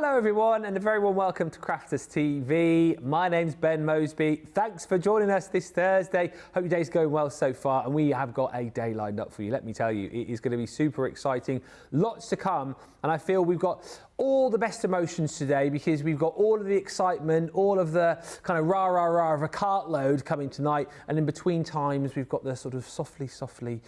Hello everyone and a very warm welcome to Crafters TV. My name's Ben Moseby. Thanks for joining us this Thursday. Hope your day's going well so far and we have got a day lined up for you. Let me tell you, it is going to be super exciting. Lots to come and I feel we've got all the best emotions today because we've got all of the excitement, all of the kind of rah-rah-rah of a cartload coming tonight, and in between times we've got the sort of softly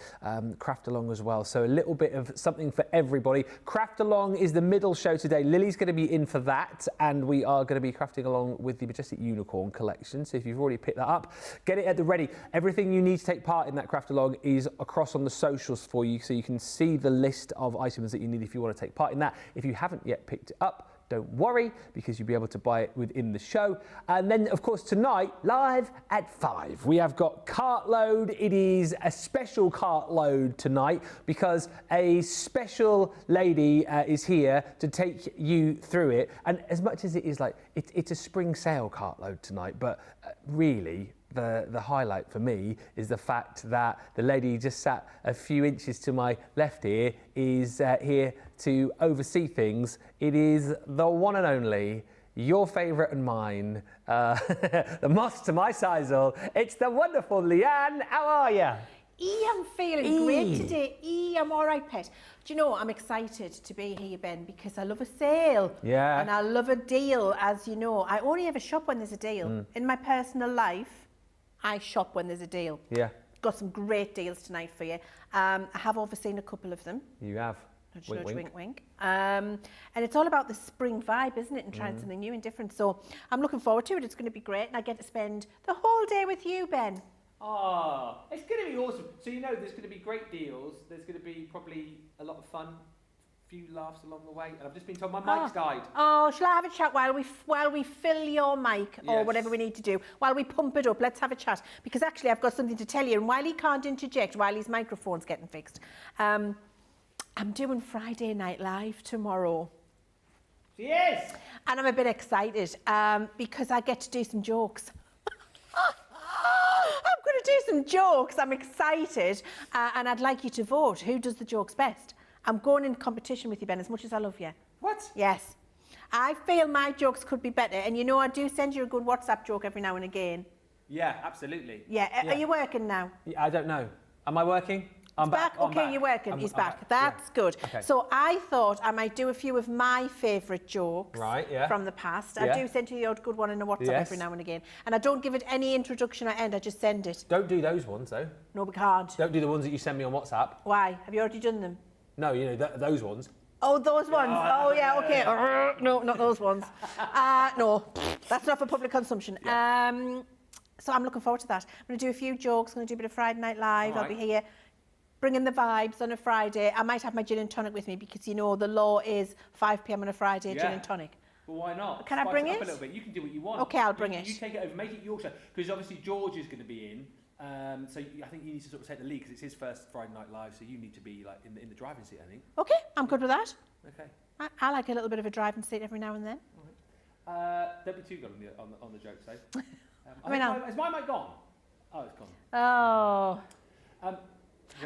craft along as well. So a little bit of something for everybody. Craft along is the middle show today. Lily's going to be in for that, and we are going to be crafting along with the Majestic Unicorn collection. So if you've already picked that up, get it at the ready. Everything you need to take part in that craft along is across on the socials for you, so you can see the list of items that you need if you want to take part in that. If you haven't yet picked it up, don't worry, because you'll be able to buy it within the show. And then, of course, tonight, live at 5, we have got Cartload. It is a special Cartload tonight because a special lady is here to take you through it. And as much as it is like, it's a spring sale Cartload tonight, but really, the highlight for me is the fact that the lady just sat a few inches to my left here is here to oversee things. It is the one and only, your favourite and mine, the moss to my sizel. It's the wonderful Leann. How are you? I'm feeling great today. I'm all right, pet. Do you know, I'm excited to be here, Ben, because I love a sale. Yeah. And I love a deal, as you know. I only ever shop when there's a deal. In my personal life, I shop when there's a deal. Yeah. Got some great deals tonight for you. I have overseen a couple of them. You have. Nudge, wink, wink. And it's all about the spring vibe, isn't it? And trying something new and different. So I'm looking forward to it. It's going to be great. And I get to spend the whole day with you, Ben. Oh, it's going to be awesome. So you know there's going to be great deals. There's going to be probably a lot of fun. Few laughs along the way, and I've just been told my mic's died. Oh, shall I have a chat while we fill your mic or whatever we need to do? While we pump it up, let's have a chat. Because actually I've got something to tell you, and while he can't interject, while his microphone's getting fixed, I'm doing Friday Night Live tomorrow. Yes! And I'm a bit excited because I get to do some jokes. I'm going to do some jokes. I'm excited, and I'd like you to vote. Who does the jokes best? I'm going in competition with you, Ben, as much as I love you. What? Yes. I feel my jokes could be better. And you know, I do send you a good WhatsApp joke every now and again. Yeah, absolutely. Yeah. Are you working now? Yeah, I don't know. Am I working? I'm back. Okay, you're working. He's back. That's good. Okay. So I thought I might do a few of my favourite jokes from the past. I do send you the odd good one in a WhatsApp every now and again. And I don't give it any introduction or end. I just send it. Don't do those ones, though. No, we can't. Don't do the ones that you send me on WhatsApp. Why? Have you already done them? No, you know, those ones. Oh, those ones. Oh, yeah, okay. No, not those ones. No, that's not for public consumption. Yeah. So I'm looking forward to that. I'm going to do a few jokes. I'm going to do a bit of Friday Night Live. I'll be here bringing the vibes on a Friday. I might have my gin and tonic with me because, you know, the law is 5 p.m. on a Friday, gin and tonic. Well, why not? Can I bring it? Up a little bit. You can do what you want. Okay, I'll bring it. You take it over. Make it your show. Because obviously George is going to be in. So I think you need to sort of take the lead because it's his first Friday Night Live, so you need to be like in the driving seat, I think. Okay, I'm good with that. Okay. I like a little bit of a driving seat every now and then. All right. Don't be too good on the jokes, though. Is my mic gone? Oh, it's gone. Oh.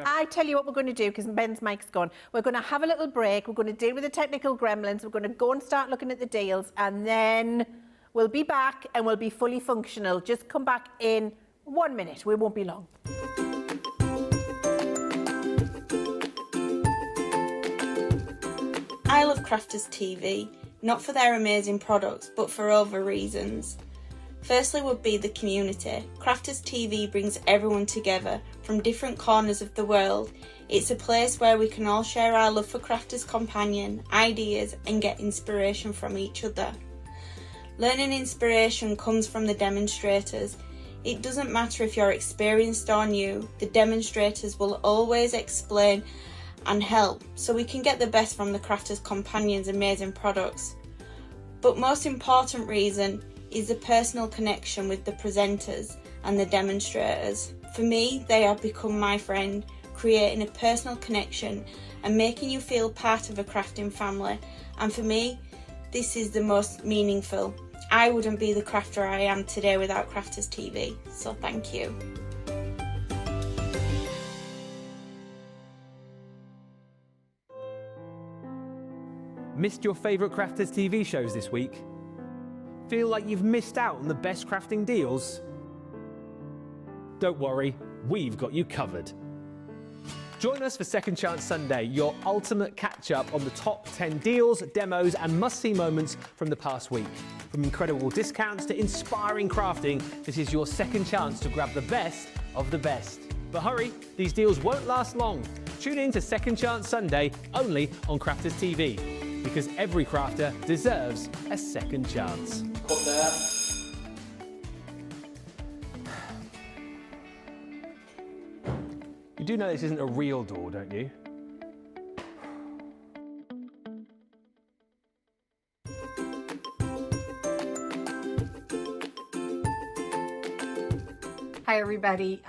I tell you what we're going to do, because Ben's mic's gone. We're going to have a little break. We're going to deal with the technical gremlins. We're going to go and start looking at the deals, and then we'll be back and we'll be fully functional. Just come back in 1 minute. We won't be long. I love Crafters TV, not for their amazing products, but for other reasons. Firstly would be the community. Crafters TV brings everyone together from different corners of the world. It's a place where we can all share our love for Crafters Companion, ideas, and get inspiration from each other. Learning inspiration comes from the demonstrators. It doesn't matter if you're experienced or new, the demonstrators will always explain and help so we can get the best from the Crafters Companion's amazing products. But most important reason is the personal connection with the presenters and the demonstrators. For me, they have become my friend, creating a personal connection and making you feel part of a crafting family. And for me, this is the most meaningful. I wouldn't be the crafter I am today without Crafters TV, so thank you. Missed your favourite Crafters TV shows this week? Feel like you've missed out on the best crafting deals? Don't worry, we've got you covered. Join us for Second Chance Sunday, your ultimate catch-up on the top 10 deals, demos and must-see moments from the past week. From incredible discounts to inspiring crafting, this is your second chance to grab the best of the best. But hurry, these deals won't last long. Tune in to Second Chance Sunday, only on Crafters TV. Because every crafter deserves a second chance. Put there. You do know this isn't a real door, don't you? Hi everybody,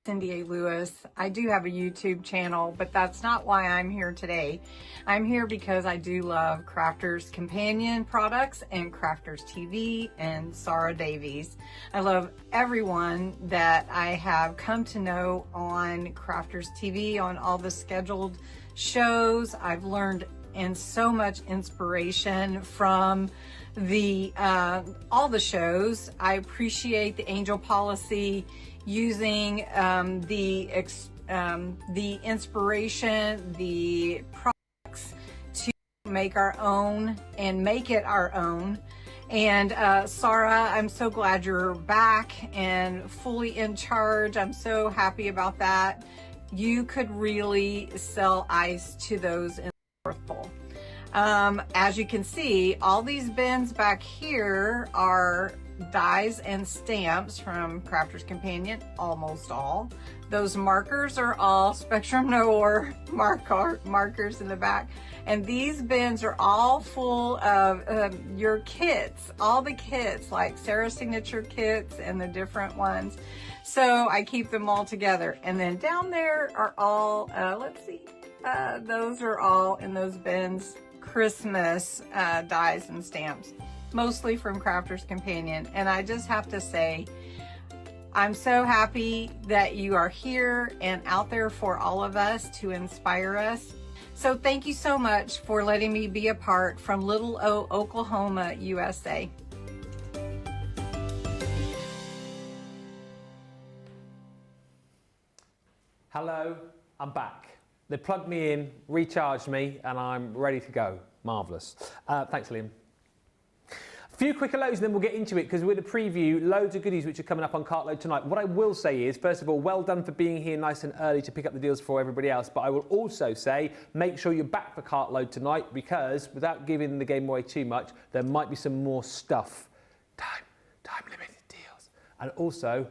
Cindy A. Lewis. I do have a YouTube channel, but that's not why I'm here today. I'm here because I do love Crafters Companion products and Crafters TV and Sarah Davies. I love everyone that I have come to know on Crafters TV, on all the scheduled shows. I've learned and so much inspiration from the all the shows. I appreciate the Angel Policy using the inspiration, the products to make our own and make it our own. And Sarah, I'm so glad you're back and fully in charge. I'm so happy about that. You could really sell ice to those in the North Pole. As you can see, all these bins back here are dies and stamps from Crafters Companion, almost all. Those markers are all Spectrum Noir markers in the back. And these bins are all full of your kits, all the kits, like Sarah's signature kits and the different ones. So I keep them all together. And then down there are all, let's see, those are all in those bins, Christmas dies and stamps, mostly from Crafters Companion. And I just have to say, I'm so happy that you are here and out there for all of us to inspire us. So thank you so much for letting me be a part from Little O, Oklahoma, USA. Hello, I'm back. They plugged me in, recharged me, and I'm ready to go. Marvellous. Thanks, Liam. A few quick hellos and then we'll get into it because we're going to preview loads of goodies which are coming up on Cartload tonight. What I will say is, first of all, well done for being here nice and early to pick up the deals for everybody else. But I will also say, make sure you're back for Cartload tonight because without giving the game away too much, there might be some more stuff. Time limited deals. And also,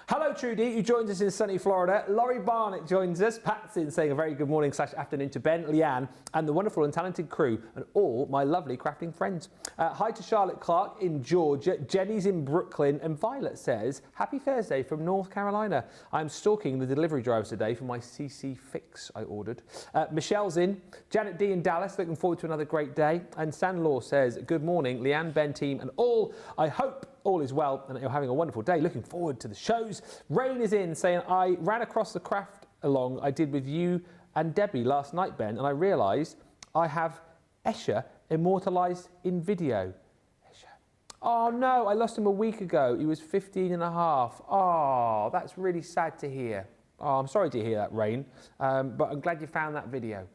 hello Trudy, who joins us in sunny Florida. Laurie Barnett joins us. Patsy saying a very good morning / afternoon to Ben, Leanne, and the wonderful and talented crew, and all my lovely crafting friends. Hi to Charlotte Clark in Georgia. Jenny's in Brooklyn, and Violet says, happy Thursday from North Carolina. I'm stalking the delivery drives today for my CC fix I ordered. Michelle's in. Janet D in Dallas, looking forward to another great day. And San Law says, good morning, Leanne, Ben team, and all. I hope all is well and you're having a wonderful day. Looking forward to the shows. Rain is in saying, I ran across the craft along I did with you and Debbie last night, Ben, and I realised I have Escher immortalised in video. Escher. Oh no, I lost him a week ago. He was 15 and a half. Oh, that's really sad to hear. Oh, I'm sorry to hear that, Rain, but I'm glad you found that video.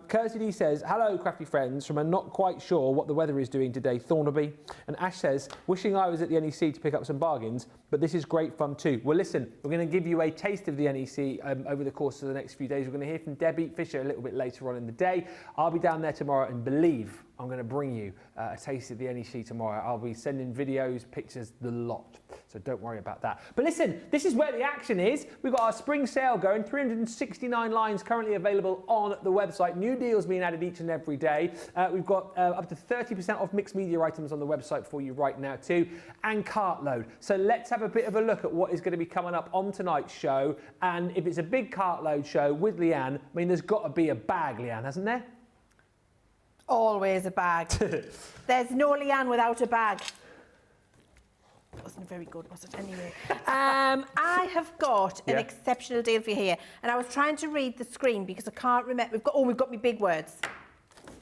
Kirsty D says, hello crafty friends from a not quite sure what the weather is doing today, Thornaby. And Ash says, wishing I was at the NEC to pick up some bargains, but this is great fun too. Well listen, we're going to give you a taste of the NEC over the course of the next few days. We're going to hear from Debbie Fisher a little bit later on in the day. I'll be down there tomorrow and believe I'm going to bring you a taste of the NEC tomorrow. I'll be sending videos, pictures, the lot. So don't worry about that. But listen, this is where the action is. We've got our spring sale going, 369 lines currently available on the website. New deals being added each and every day. We've got up to 30% off mixed media items on the website for you right now too, and Cartload. So let's have a bit of a look at what is going to be coming up on tonight's show. And if it's a big Cartload show with Leanne, I mean, there's got to be a bag, Leanne, hasn't there? Always a bag. There's no Leanne without a bag. wasn't very good, was it? Anyway, I have got an exceptional deal for you here, and I was trying to read the screen because I can't remember. We've got me big words.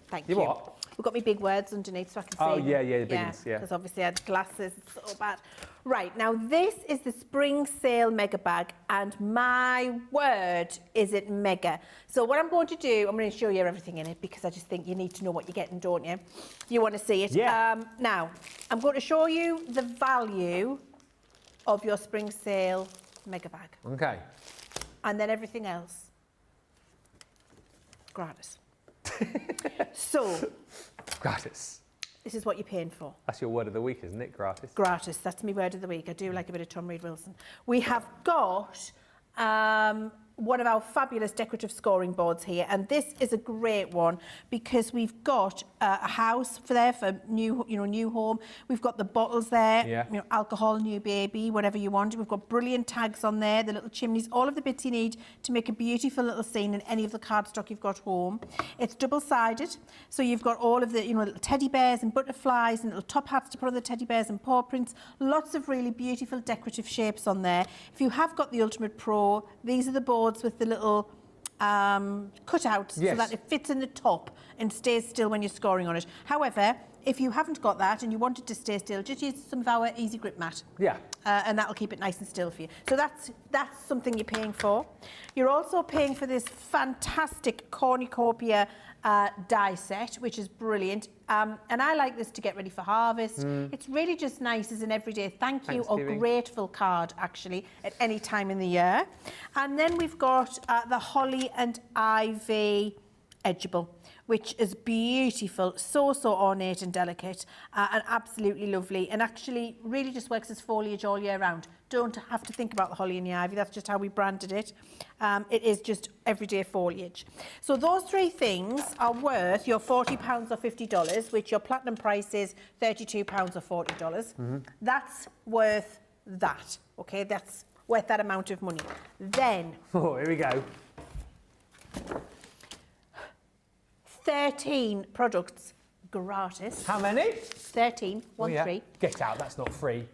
Thank you. What? We've got me big words underneath so I can see them. Yeah, the big ones, yeah. Because obviously I had glasses, it's so bad. Right, now this is the spring sale mega bag, and my word is it mega. So what I'm going to do, I'm going to show you everything in it because I just think you need to know what you're getting, don't you? You want to see it. Yeah. Now, I'm going to show you the value of your spring sale mega bag. Okay. And then everything else, gratis. So, Gratis. this is what you're paying for. That's your word of the week, isn't it? Gratis. Gratis, that's my word of the week. I do like a bit of Tom Reid Wilson. We have got one of our fabulous decorative scoring boards here, and this is a great one because we've got a house for new home. We've got the bottles there, alcohol, new baby, whatever you want. We've got brilliant tags on there, the little chimneys, all of the bits you need to make a beautiful little scene in any of the cardstock you've got home. It's double-sided, so you've got all of the little teddy bears and butterflies and little top hats to put on the teddy bears and paw prints. Lots of really beautiful decorative shapes on there. If you have got the Ultimate Pro, these are the boards with the little cutouts so that it fits in the top and stays still when you're scoring on it. However, if you haven't got that and you want it to stay still, just use some of our easy grip mat. Yeah. And that'll keep it nice and still for you. So that's something you're paying for. You're also paying for this fantastic cornucopia die set, which is brilliant. And I like this to get ready for harvest. It's really just nice as an everyday thank you or grateful card, actually, at any time in the year. And then we've got the Holly and Ivy Edgeable, which is beautiful, so ornate and delicate, and absolutely lovely, and actually really just works as foliage all year round. Don't have to think about the holly and the ivy, that's just how we branded it. It is just everyday foliage. So those three things are worth your £40 or $50, which your platinum price is £32 or $40. That's worth that, okay? That's worth that amount of money. Then... Oh, here we go. 13 products gratis. How many? 13, 3. Get out, that's not free.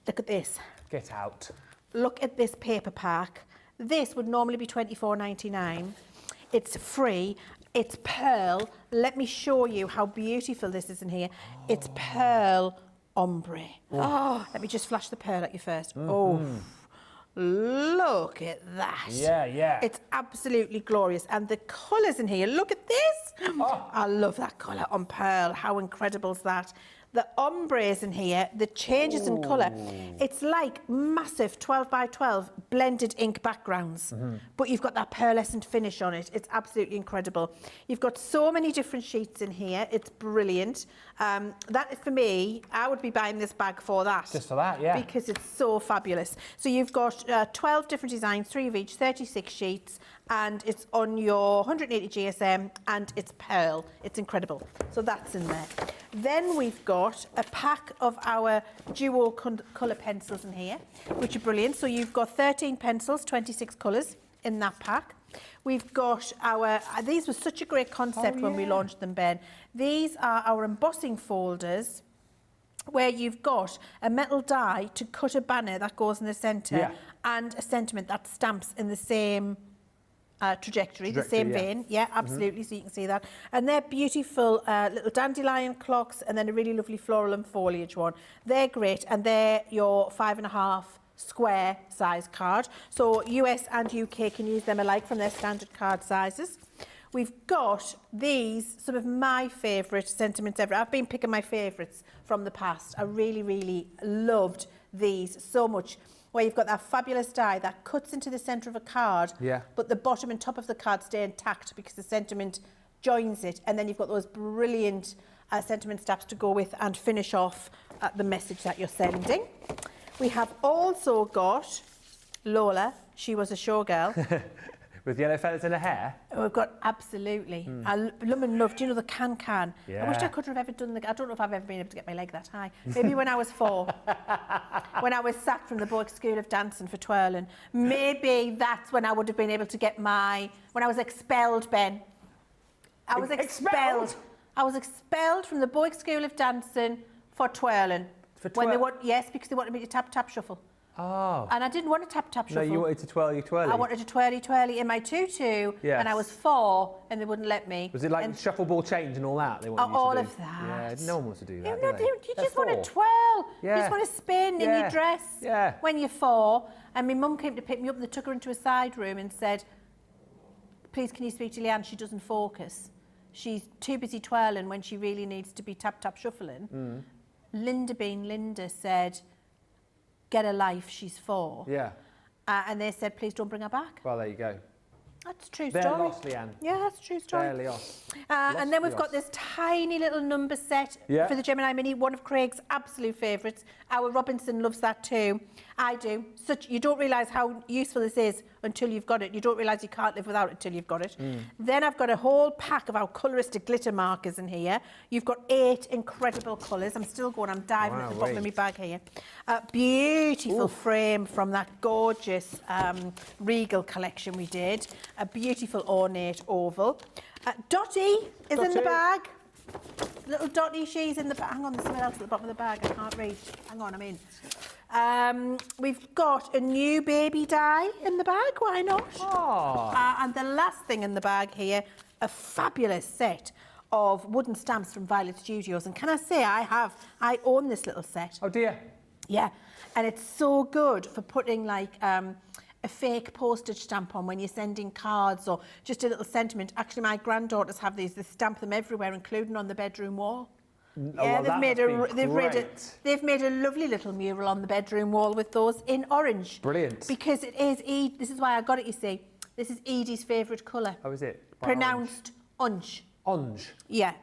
Look at this. Get out. Look at this paper pack. This would normally be £24.99. It's free. It's pearl. Let me show you how beautiful this is in here. It's pearl ombre. Oh, let me just flash the pearl at you first. Oh. Look at that. Yeah. It's absolutely glorious. And the colours in here, look at this. Oh. I love that colour on pearl. How incredible is that? The ombres in here, the changes in colour, it's like massive 12 by 12 blended ink backgrounds, but you've got that pearlescent finish on it. It's absolutely incredible. You've got so many different sheets in here. It's brilliant. That, for me, I would be buying this bag for that. Just for that, yeah. Because it's so fabulous. So you've got 12 different designs, 3 of each, 36 sheets, and it's on your 180 GSM, and it's pearl. It's incredible. So that's in there. Then we've got a pack of our duo colour pencils in here, which are brilliant. So you've got 13 pencils, 26 colours in that pack. We've got our, these were such a great concept when we launched them, Ben. These are our embossing folders, where you've got a metal die to cut a banner that goes in the centre and a sentiment that stamps in the same trajectory, the same vein. Yeah, absolutely. So you can see that. And they're beautiful little dandelion clocks, and then a really lovely floral and foliage one. They're great, and they're your 5.5 square size card. So US and UK can use them alike from their standard card sizes. We've got these, some of my favourite sentiments ever. I've been picking my favourites from the past. I really loved these so much. Where you've got that fabulous die that cuts into the centre of a card, but the bottom and top of the card stay intact because the sentiment joins it, and then you've got those brilliant sentiment stamps to go with and finish off the message that you're sending. We have also got Lola, she was a showgirl. With yellow feathers in her hair? We've got, absolutely. I love and love, do you know the can? Yeah. I wish I could have ever done I don't know if I've ever been able to get my leg that high. Maybe when I was 4. When I was sacked from the Boys School of Dancing for twirling. Maybe that's when I would have been able to get when I was expelled, Ben. I was expelled. I was expelled from the Boys School of Dancing for twirling. For when they want, yes, because they wanted me to tap shuffle. Oh. And I didn't want to tap shuffle. No, you wanted to twirly. I wanted to twirly in my tutu, Yes. and I was 4, and they wouldn't let me. Was it like and shuffleball change and all that? They wanted you all to of that. Yeah, no one wants to do that. No, do they? you They're just want 4. to twirl. Yeah. You just want to spin in your dress when you're 4. And my mum came to pick me up and they took her into a side room and said, please can you speak to Leann? She doesn't focus. She's too busy twirling when she really needs to be tap shuffling. Linda said, get a life, she's 4. Yeah. And they said, please don't bring her back. Well, there you go. That's a true They're story. lost, Leann. Yeah, that's a true story. Barely off. And then we've got this tiny little number set for the Gemini Mini, one of Craig's absolute favourites. Our Robinson loves that too. I do. You don't realise how useful this is until you've got it. You don't realise you can't live without it until you've got it. Then I've got a whole pack of our coloristic glitter markers in here. You've got 8 incredible colours. I'm still going, I'm diving at the bottom of my bag here. Beautiful frame from that gorgeous Regal collection we did. A beautiful ornate oval. Dotty is in the bag. Little Dotty, she's in the bag. Hang on, there's something else at the bottom of the bag. I can't reach. Hang on, I'm in. We've got a new baby die in the bag. Why not? And the last thing in the bag here, a fabulous set of wooden stamps from Violet Studios. And can I say, I own this little set. Oh dear. Yeah, and it's so good for putting like a fake postage stamp on when you're sending cards or just a little sentiment. Actually, my granddaughters have these. They stamp them everywhere, including on the bedroom wall. Yeah, they've made a lovely little mural on the bedroom wall with those in orange. Brilliant. Because it is this is why I got it, you see. This is Edie's favourite colour. Oh, is it? Pronounced unge. Unge. Yeah.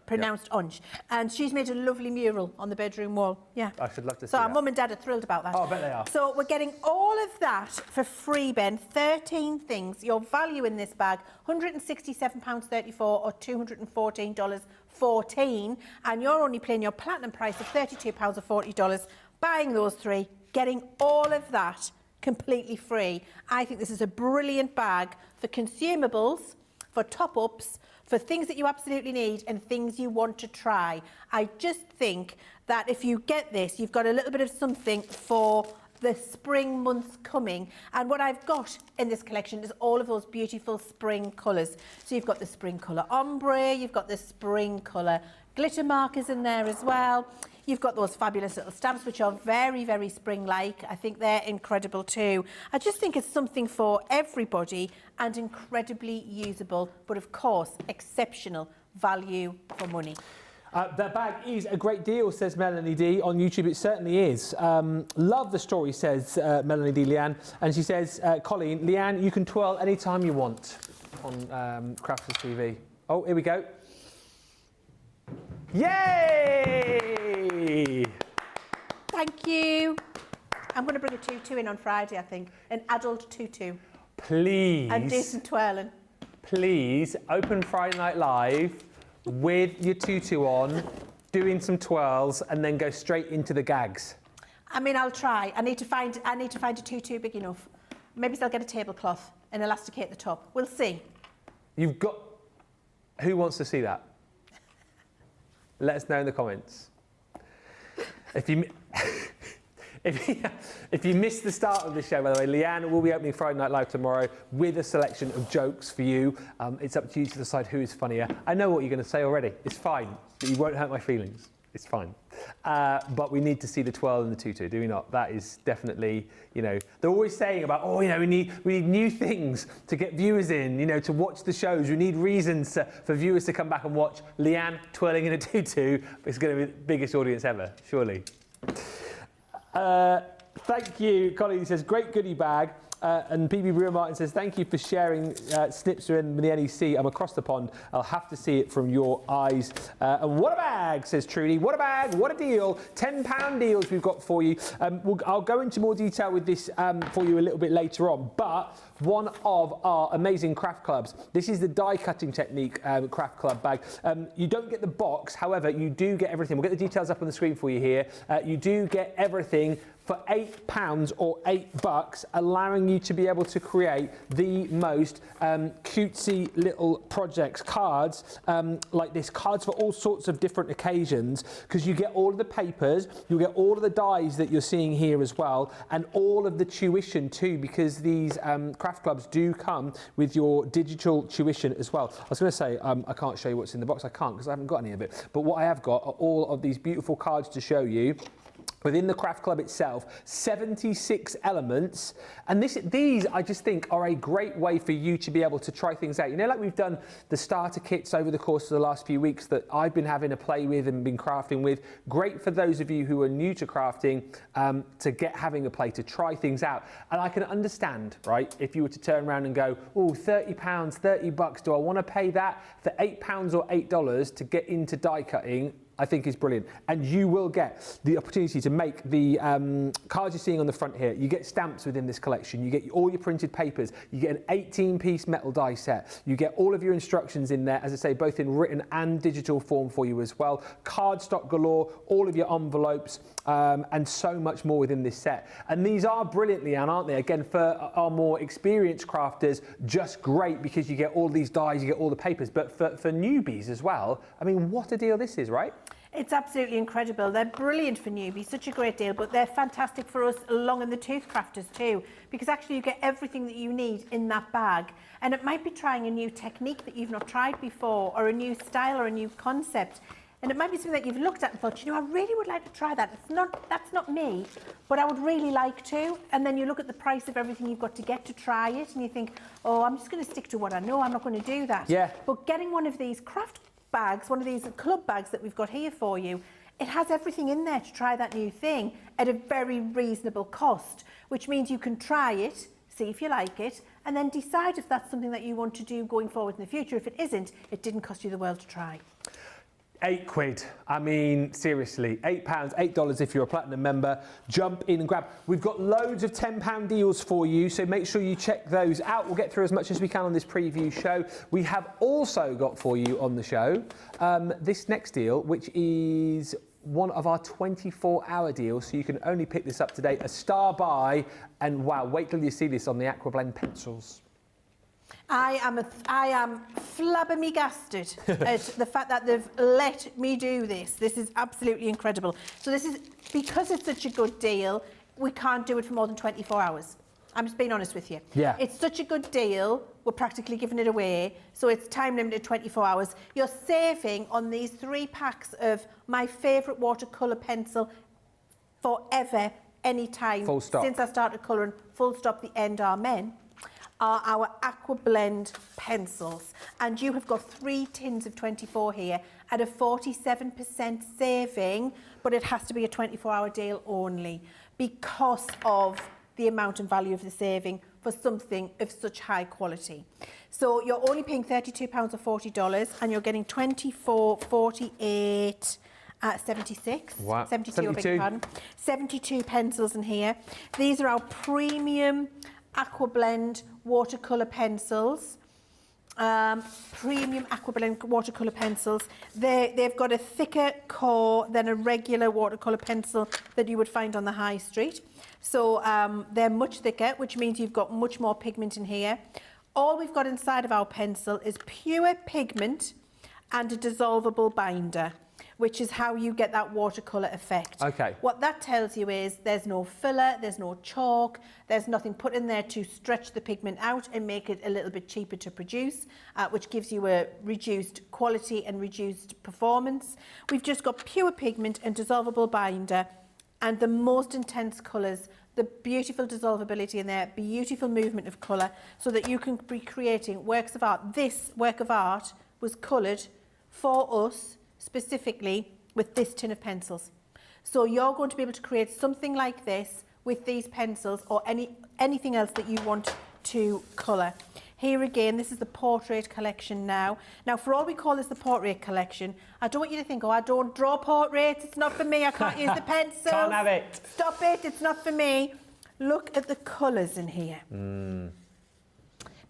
Pronounced unge. And she's made a lovely mural on the bedroom wall. Yeah. I should love to see So our that. mum and dad are thrilled about that. Oh, I bet they are. So we're getting all of that for free, Ben. 13 things. Your value in this bag, £167.34 or $214.14. And you're only paying your platinum price of £32 or $40. Buying those 3, getting all of that completely free. I think this is a brilliant bag for consumables, for top-ups, for things that you absolutely need and things you want to try. I just think that if you get this, you've got a little bit of something for the spring months coming. And what I've got in this collection is all of those beautiful spring colours. So you've got the spring colour ombre, you've got the spring colour glitter markers in there as well. You've got those fabulous little stamps, which are very, very spring-like. I think they're incredible too. I just think it's something for everybody and incredibly usable, but of course, exceptional value for money. That bag is a great deal, says Melanie D. On YouTube, it certainly is. Love the story, says Melanie D. Leann. And she says, Colleen, Leann, you can twirl anytime you want on Crafters TV. Oh, here we go. Yay! Thank you. I'm going to bring a tutu in on Friday, I think. An adult tutu. Please. And do some twirling. Please open Friday Night Live with your tutu on, doing some twirls, and then go straight into the gags. I mean, I'll try. I need to find a tutu big enough. Maybe they'll get a tablecloth and elasticate the top. We'll see. You've got... Who wants to see that? Let us know in the comments. If you missed the start of the show, by the way, Leann will be opening Friday Night Live tomorrow with a selection of jokes for you. It's up to you to decide who is funnier. I know what you're going to say already. It's fine, but you won't hurt my feelings. It's fine. But we need to see the twirl and the tutu, do we not? That is definitely, you know, they're always saying about, oh, you know, we need new things to get viewers in, you know, to watch the shows. We need reasons for viewers to come back and watch Leann twirling in a tutu. It's going to be the biggest audience ever, surely. Thank you, Colleen says, great goodie bag. And PB Brewer Martin says, thank you for sharing Snipser in the NEC. I'm across the pond. I'll have to see it from your eyes. And what a bag, says Trudy. What a bag, what a deal. £10 deals we've got for you. I'll go into more detail with this for you a little bit later on. But one of our amazing craft clubs. This is the die cutting technique craft club bag. You don't get the box, however, you do get everything. We'll get the details up on the screen for you here. You do get everything for £8 or $8, allowing you to be able to create the most cutesy little projects, cards like this, cards for all sorts of different occasions, because you get all of the papers, you get all of the dies that you're seeing here as well, and all of the tuition too, because these craft clubs do come with your digital tuition as well. I was going to say, I can't show you what's in the box. I can't because I haven't got any of it. But what I have got are all of these beautiful cards to show you. Within the craft club itself, 76 elements, and these I just think are a great way for you to be able to try things out. You know, like we've done the starter kits over the course of the last few weeks that I've been having a play with and been crafting with. Great for those of you who are new to crafting to having a play, to try things out. And I can understand, right, if you were to turn around and go, oh, £30, $30, do I want to pay that for £8 or $8 to get into die cutting? I think is brilliant. And you will get the opportunity to make the cards you're seeing on the front here. You get stamps within this collection. You get all your printed papers. You get an 18-piece metal die set. You get all of your instructions in there, as I say, both in written and digital form for you as well. Cardstock galore, all of your envelopes, and so much more within this set. And these are brilliant, Leann, aren't they? Again, for our more experienced crafters, just great because you get all these dies, you get all the papers. But for newbies as well, I mean, what a deal this is, right? It's absolutely incredible. They're brilliant for newbies, such a great deal, but they're fantastic for us long in the tooth crafters too, because actually you get everything that you need in that bag. And it might be trying a new technique that you've not tried before, or a new style or a new concept. And it might be something that you've looked at and thought, you know, I really would like to try that. That's not me, but I would really like to. And then you look at the price of everything you've got to get to try it, and you think, oh, I'm just going to stick to what I know. I'm not going to do that. Yeah. But getting one of these craft bags, one of these club bags that we've got here for you, it has everything in there to try that new thing at a very reasonable cost, which means you can try it, see if you like it, and then decide if that's something that you want to do going forward in the future. If it isn't, it didn't cost you the world to try. £8. I mean, seriously, £8, $8 if you're a platinum member. Jump in and grab. We've got loads of £10 deals for you, so make sure you check those out. We'll get through as much as we can on this preview show. We have also got for you on the show this next deal, which is one of our 24-hour deals, so you can only pick this up today. A star buy, and wow, wait till you see this on the Aqua Blend pencils. I am flabbergasted at the fact that they've let me do this. This is absolutely incredible. So this is, because it's such a good deal, we can't do it for more than 24 hours. I'm just being honest with you. Yeah. It's such a good deal, we're practically giving it away. So it's time limited 24 hours. You're saving on these 3 packs of my favourite watercolour pencil forever, anytime. Full stop. Since I started colouring, full stop, the end, amen. Are our Aqua Blend pencils, and you have got 3 tins of 24 here at a 47% saving, but it has to be a 24-hour deal only because of the amount and value of the saving for something of such high quality. So you're only paying £32 or $40, and you're getting 24, 48, 76, wow. 72, I beg your pardon. 72 pencils in here. These are our premium Aqua Blend watercolour pencils. Premium Aqua Blend watercolour pencils. They've got a thicker core than a regular watercolour pencil that you would find on the high street. So they're much thicker, which means you've got much more pigment in here. All we've got inside of our pencil is pure pigment and a dissolvable binder, which is how you get that watercolour effect. Okay. What that tells you is there's no filler, there's no chalk, there's nothing put in there to stretch the pigment out and make it a little bit cheaper to produce, which gives you a reduced quality and reduced performance. We've just got pure pigment and dissolvable binder, and the most intense colours, the beautiful dissolvability in there, beautiful movement of colour, so that you can be creating works of art. This work of art was coloured for us specifically with this tin of pencils. So you're going to be able to create something like this with these pencils, or anything else that you want to colour. Here again, this is the portrait collection now. Now, for all we call this the portrait collection, I don't want you to think, oh, I don't draw portraits, it's not for me, I can't use the pencils. Can't have it. Stop it, it's not for me. Look at the colours in here.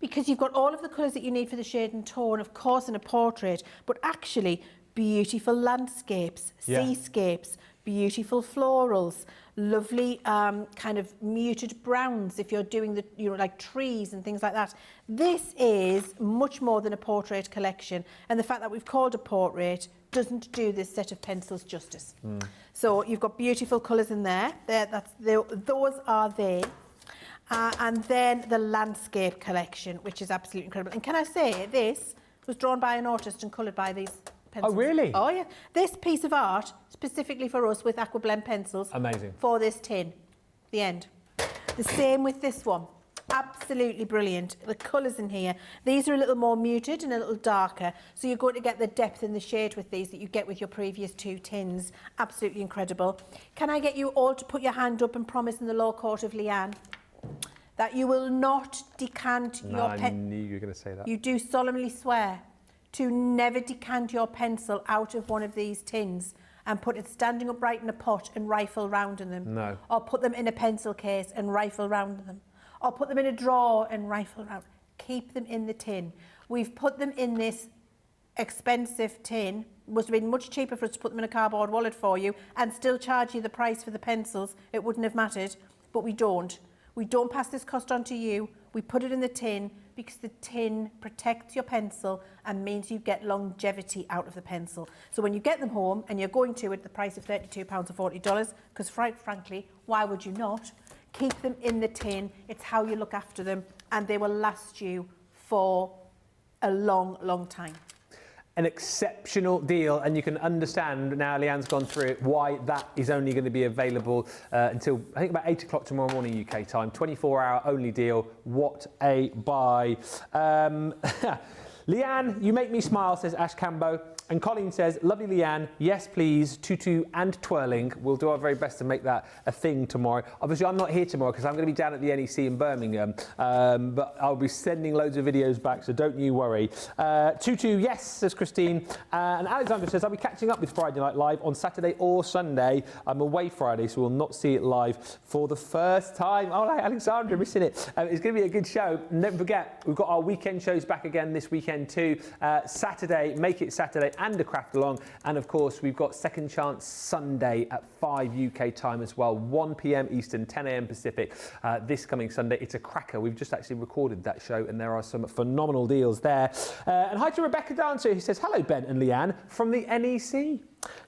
Because you've got all of the colours that you need for the shade and tone, of course, in a portrait, but actually beautiful landscapes, Yeah. seascapes, beautiful florals, lovely kind of muted browns if you're doing the, you know, like trees and things like that. This is much more than a portrait collection, and the fact that we've called a portrait doesn't do this set of pencils justice. So you've got beautiful colours in there. Those are there. And then the landscape collection, which is absolutely incredible. And can I say, this was drawn by an artist and coloured by these pencils. Oh, really? Oh, yeah. This piece of art, specifically for us with aqua blend pencils. Amazing. For this tin. The end. The same with this one. Absolutely brilliant. The colours in here. These are a little more muted and a little darker. So you're going to get the depth and the shade with these that you get with your previous two tins. Absolutely incredible. Can I get you all to put your hand up and promise in the law court of Leann that you will not decant your I knew you were going to say that. You do solemnly swear to never decant your pencil out of one of these tins and put it standing upright in a pot and rifle round in them. No. Or put them in a pencil case and rifle round in them. Or put them in a drawer and rifle round. Keep them in the tin. We've put them in this expensive tin. It must have been much cheaper for us to put them in a cardboard wallet for you and still charge you the price for the pencils. It wouldn't have mattered, but we don't. We don't pass this cost on to you. We put it in the tin because the tin protects your pencil and means you get longevity out of the pencil. So when you get them home and you're going to at the price of £32 or $40, because frankly, why would you not? Keep them in the tin. It's how you look after them, and they will last you for a long, long time. An exceptional deal, and you can understand now Leann's gone through it why that is only going to be available until I think about 8 o'clock tomorrow morning UK time. 24-hour only deal. What a buy. Leann, you make me smile, says Ash Cambo. And Colleen says, lovely Leann, yes please, tutu and twirling. We'll do our very best to make that a thing tomorrow. Obviously I'm not here tomorrow because I'm going to be down at the NEC in Birmingham, but I'll be sending loads of videos back, so don't you worry. Tutu, yes, says Christine. And Alexandra says, I'll be catching up with Friday Night Live on Saturday or Sunday. I'm away Friday, so we'll not see it live for the first time. Oh, Alexandra, missing it. It's going to be a good show. And don't forget, we've got our weekend shows back again this weekend too. Saturday, Make It Saturday, and a craft along, and of course we've got Second Chance Sunday at 5 UK time as well, 1 PM Eastern, 10 AM Pacific, this coming Sunday. It's a cracker. We've just actually recorded that show and there are some phenomenal deals there. And hi to Rebecca Dancer, who says, hello Ben and Leann from the NEC.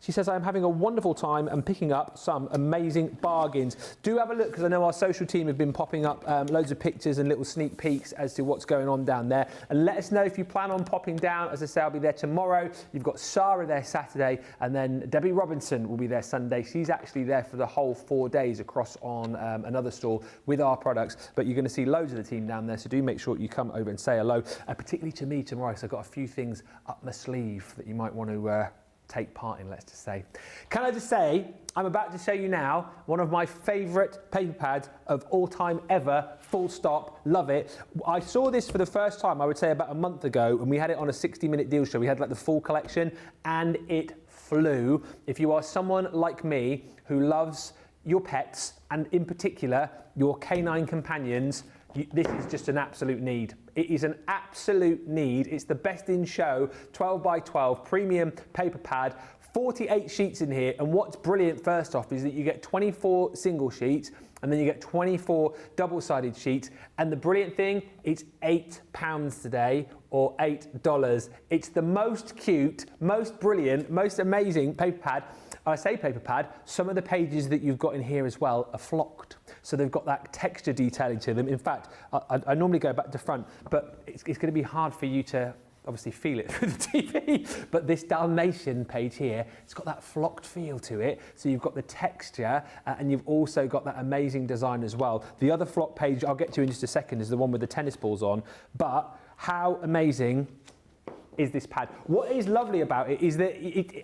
She says, I'm having a wonderful time and picking up some amazing bargains. Do have a look, because I know our social team have been popping up loads of pictures and little sneak peeks as to what's going on down there. And let us know if you plan on popping down. As I say, I'll be there tomorrow. You've got Sarah there Saturday, and then Debbie Robinson will be there Sunday. She's actually there for the whole 4 days across on another stall with our products. But you're going to see loads of the team down there, so do make sure you come over and say hello, particularly to me tomorrow. So I've got a few things up my sleeve that you might want to take part in, let's just say. Can I just say, I'm about to show you now one of my favourite paper pads of all time ever, full stop, love it. I saw this for the first time, I would say about a month ago, and we had it on a 60-minute deal show. We had like the full collection, and it flew. If you are someone like me who loves your pets, and in particular, your canine companions, this is just an absolute need. It is an absolute need. It's the best in show, 12 by 12 premium paper pad, 48 sheets in here. And what's brilliant first off is that you get 24 single sheets and then you get 24 double-sided sheets. And the brilliant thing, it's £8 today or $8. It's the most cute, most brilliant, most amazing paper pad. I say paper pad, some of the pages that you've got in here as well are flocked. So they've got that texture detailing to them. In fact, I normally go back to front, but it's going to be hard for you to obviously feel it through the TV. But this Dalmatian page here, it's got that flocked feel to it. So you've got the texture and you've also got that amazing design as well. The other flock page I'll get to in just a second is the one with the tennis balls on. But how amazing is this pad? What is lovely about it is that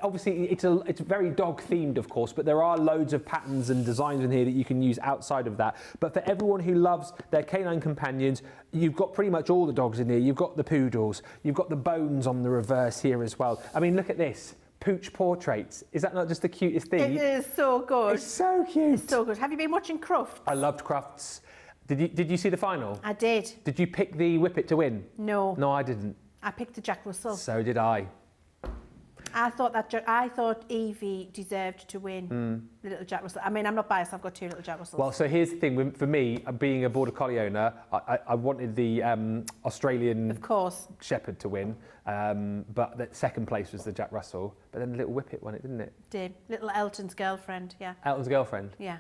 obviously it's very dog themed, of course, but there are loads of patterns and designs in here that you can use outside of that. But for everyone who loves their canine companions, you've got pretty much all the dogs in here. You've got the poodles, you've got the bones on the reverse here as well. I mean, look at this. Pooch portraits. Is that not just the cutest thing? It is so good. It's so cute. It's so good. Have you been watching Crufts? I loved Crufts. Did you see the final? I did. Did you pick the Whippet to win? No. No, I didn't. I picked the Jack Russell. So did I. I thought Evie deserved to win the little Jack Russell. I mean, I'm not biased. I've got 2 little Jack Russells. Well, so here's the thing. For me, being a Border Collie owner, I wanted the Australian Of course. Shepherd to win, but the second place was the Jack Russell. But then the little Whippet won it, didn't it? Did. Little Elton's girlfriend, yeah. Elton's girlfriend. Yeah.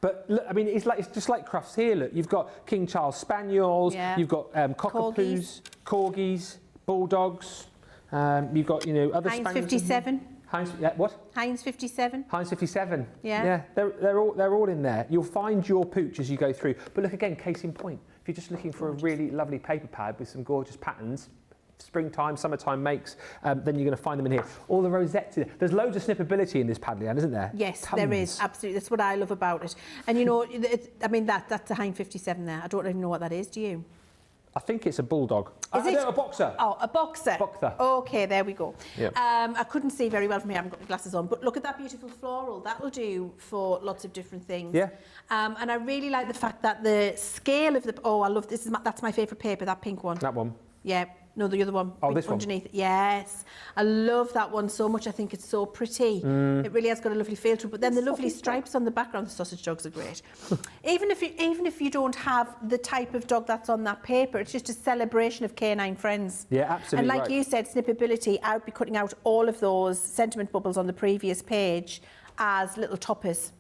But look, I mean, it's just like Crufts here. Look, you've got King Charles Spaniels, you've got Cockapoos, Corgis, Bulldogs. You've got, other Heinz Spaniels. 57. Heinz, yeah, what? Heinz 57. Heinz 57. Yeah. Yeah, they're all in there. You'll find your pooch as you go through. But look again, case in point. If you're just looking for a really lovely paper pad with some gorgeous patterns, springtime, summertime makes, then you're going to find them in here. All the rosettes in there. There's loads of snippability in this pad, Leann, isn't there? Yes, Tons. there is, absolutely. That's what I love about it. And that's a Heinz 57 there. I don't even know what that is, do you? I think it's a bulldog. Is it? No, a boxer. Oh, a boxer. Boxer. Okay, there we go. Yep. I couldn't see very well from here. I haven't got my glasses on. But look at that beautiful floral. That will do for lots of different things. Yeah. And I really like the fact that the scale of the... Oh, I love this. That's my favourite paper, that pink one. That one. Yeah. No, the other one. Oh, this one? Underneath. Yes. I love that one so much. I think it's so pretty. It really has got a lovely feel to it. But then the lovely stripes on the background, the sausage dogs are great. Even if you don't have the type of dog that's on that paper, it's just a celebration of canine friends. Yeah, absolutely. And like right. you said, snippability, I'd be cutting out all of those sentiment bubbles on the previous page as little toppers.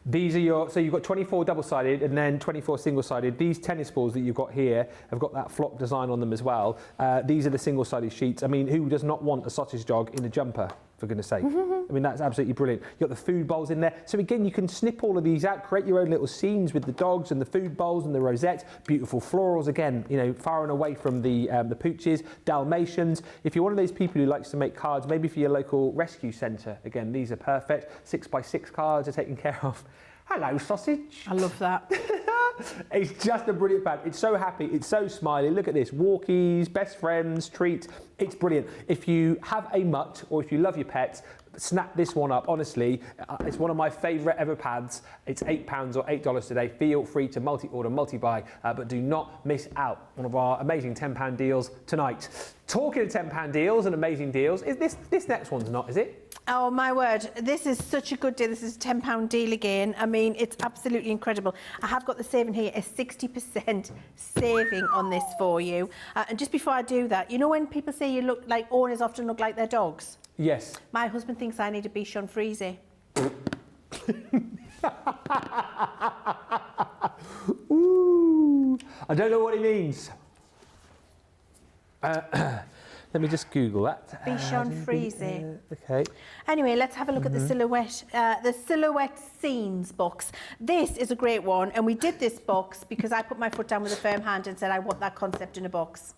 These are so you've got 24 double-sided and then 24 single-sided. These tennis balls that you've got here have got that flock design on them as well. These are the single-sided sheets. I mean, who does not want a sausage dog in a jumper, for goodness sake? I mean, that's absolutely brilliant. You've got the food bowls in there. So again, you can snip all of these out, create your own little scenes with the dogs and the food bowls and the rosettes. Beautiful florals, again, far and away from the pooches, Dalmatians. If you're one of those people who likes to make cards, maybe for your local rescue centre, again, these are perfect. 6x6 cards are taken care of. Hello, sausage. I love that. It's just a brilliant pad. It's so happy. It's so smiley. Look at this. Walkies, best friends, treats. It's brilliant. If you have a mutt or if you love your pets, snap this one up. Honestly, it's one of my favourite ever pads. It's £8 or $8 today. Feel free to multi-order, multi-buy, but do not miss out. One of our amazing £10 deals tonight. Talking of £10 deals and amazing deals, is this next one's not, is it? Oh, my word. This is such a good deal. This is a £10 deal again. I mean, it's absolutely incredible. I have got the saving here, a 60% saving on this for you. And just before I do that, when people say you look like owners often look like their dogs? Yes. My husband thinks I need a Bichon Frise. Ooh, I don't know what he means. Let me just Google that. Bichon Frise. Okay. Anyway, let's have a look at the silhouette scenes box. This is a great one, and we did this box because I put my foot down with a firm hand and said I want that concept in a box.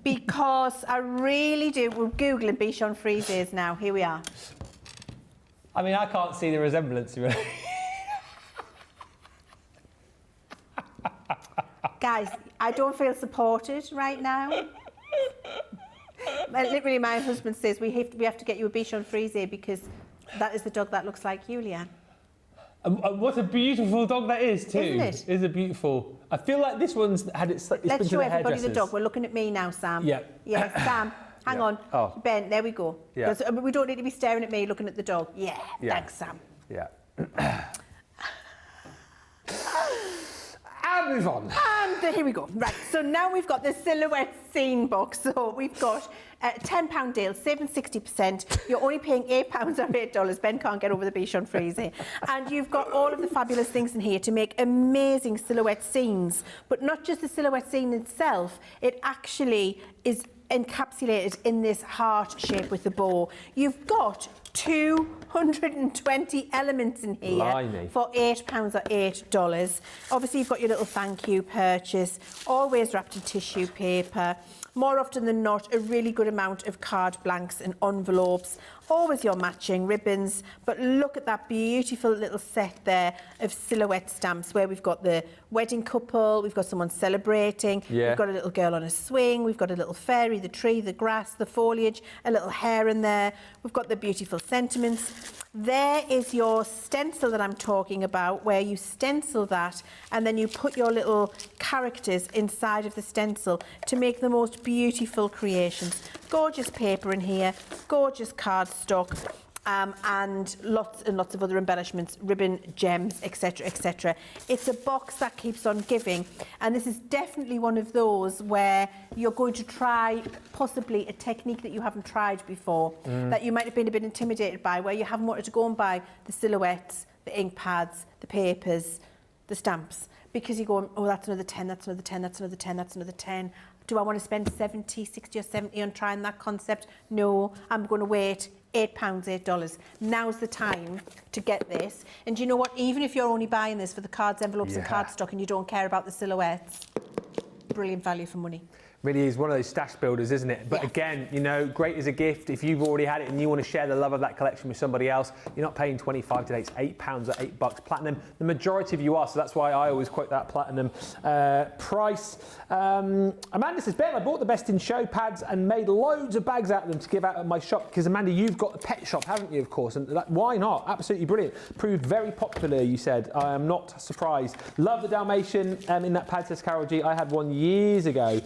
Because I really do. We're Googling Bichon Frises now. Here we are. I mean, I can't see the resemblance, really. Guys, I don't feel supported right now. Literally, my husband says we have to get you a Bichon Frise because that is the dog that looks like you, Leann. And what a beautiful dog that is, too. Isn't it? Is a beautiful. I feel like this one's had it's Let's been to show the everybody the hairdressers. dog. We're looking at me now, Sam. Yeah. Yes, Sam. Hang Yeah. on. Oh. Ben, there we go. Yeah. We don't need to be staring at me looking at the dog. Yeah. Thanks, Sam. Yeah. And move on. And here we go. Right, so now we've got the silhouette scene box. So we've got a £10 deal, saving 60%. You're only paying £8 or $8. Ben can't get over the Bichon Frise. And you've got all of the fabulous things in here to make amazing silhouette scenes. But not just the silhouette scene itself, it actually is encapsulated in this heart shape with the bow. You've got 220 elements in here. Blimey. For £8 or $8. Obviously, you've got your little thank you purchase, always wrapped in tissue paper. More often than not, a really good amount of card blanks and envelopes. Always your matching ribbons. But look at that beautiful little set there of silhouette stamps where we've got the wedding couple, we've got someone celebrating, we've got a little girl on a swing, we've got a little fairy, the tree, the grass, the foliage, a little hare in there. We've got the beautiful sentiments. There is your stencil that I'm talking about, where you stencil that and then you put your little characters inside of the stencil to make the most beautiful creations. Gorgeous paper in here, gorgeous cardstock, and lots of other embellishments, ribbon, gems, etc, etc. It's a box that keeps on giving, and this is definitely one of those where you're going to try possibly a technique that you haven't tried before, that you might have been a bit intimidated by, where you haven't wanted to go and buy the silhouettes, the ink pads, the papers, the stamps, because you're going, oh, that's another 10, that's another 10, that's another 10, that's another 10. Do I want to spend 70, 60 or 70 on trying that concept? No, I'm going to wait £8, $8. Now's the time to get this. And do you know what? Even if you're only buying this for the cards, envelopes and cardstock and you don't care about the silhouettes, brilliant value for money. Really is one of those stash builders, isn't it? But again, you know, great as a gift. If you've already had it and you want to share the love of that collection with somebody else, you're not paying 25 today, it's £8 or $8 platinum. The majority of you are, so that's why I always quote that platinum price. Amanda says, Ben, I bought the best in show pads and made loads of bags out of them to give out at my shop, because Amanda, you've got a pet shop, haven't you, of course, and why not? Absolutely brilliant. Proved very popular, you said. I am not surprised. Love the Dalmatian in that pad, says Carol G. I had one years ago.